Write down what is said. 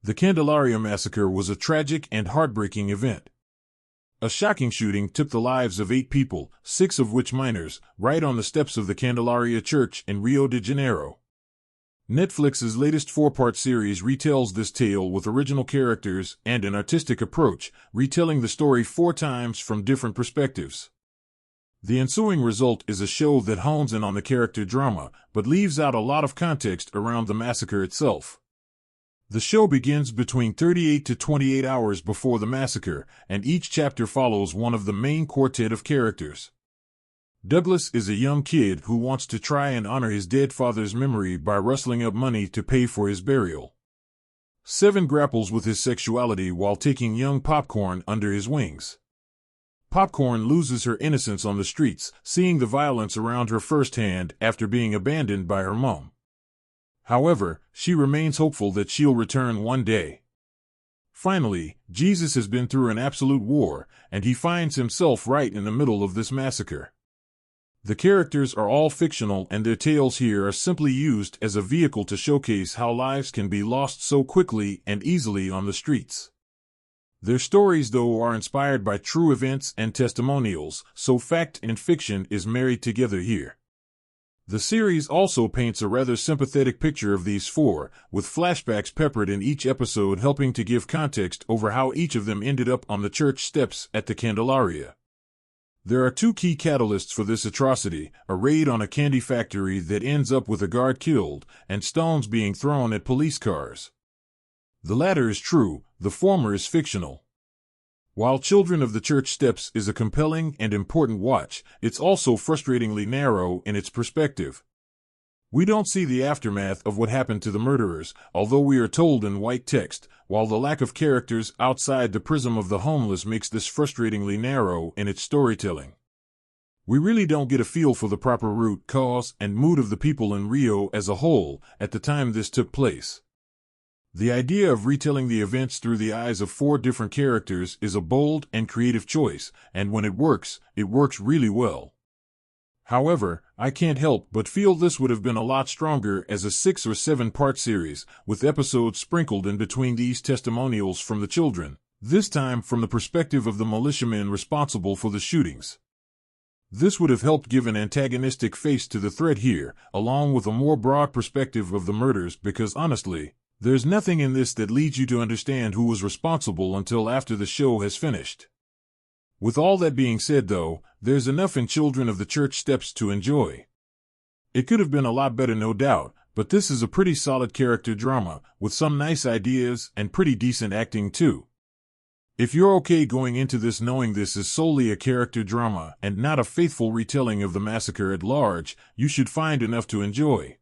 The Candelaria Massacre was a tragic and heartbreaking event. A shocking shooting took the lives of 8 people, 6 of which minors, right on the steps of the Candelaria Church in Rio de Janeiro. Netflix's latest 4-part series retells this tale with original characters and an artistic approach, retelling the story 4 times from different perspectives. The ensuing result is a show that hones in on the character drama, but leaves out a lot of context around the massacre itself. The show begins between 38 to 28 hours before the massacre, and each chapter follows one of the main quartet of characters. Douglas is a young kid who wants to try and honor his dead father's memory by rustling up money to pay for his burial. Seven grapples with his sexuality while taking young Popcorn under his wings. Popcorn loses her innocence on the streets, seeing the violence around her firsthand after being abandoned by her mom. However, she remains hopeful that she'll return one day. Finally, Jesus has been through an absolute war, and he finds himself right in the middle of this massacre. The characters are all fictional, and their tales here are simply used as a vehicle to showcase how lives can be lost so quickly and easily on the streets. Their stories, though, are inspired by true events and testimonials, so fact and fiction is married together here. The series also paints a rather sympathetic picture of these 4, with flashbacks peppered in each episode helping to give context over how each of them ended up on the church steps at the Candelaria. There are 2 key catalysts for this atrocity: a raid on a candy factory that ends up with a guard killed, and stones being thrown at police cars. The latter is true, the former is fictional. While Children of the Church Steps is a compelling and important watch, it's also frustratingly narrow in its perspective. We don't see the aftermath of what happened to the murderers, although we are told in white text, while the lack of characters outside the prism of the homeless makes this frustratingly narrow in its storytelling. We really don't get a feel for the proper root cause and mood of the people in Rio as a whole at the time this took place. The idea of retelling the events through the eyes of 4 different characters is a bold and creative choice, and when it works really well. However, I can't help but feel this would have been a lot stronger as a 6 or 7-part series, with episodes sprinkled in between these testimonials from the children, this time from the perspective of the militiamen responsible for the shootings. This would have helped give an antagonistic face to the threat here, along with a more broad perspective of the murders, because honestly, there's nothing in this that leads you to understand who was responsible until after the show has finished. With all that being said, though, there's enough in Children of the Church Steps to enjoy. It could have been a lot better, no doubt, but this is a pretty solid character drama, with some nice ideas and pretty decent acting too. If you're okay going into this knowing this is solely a character drama and not a faithful retelling of the massacre at large, you should find enough to enjoy.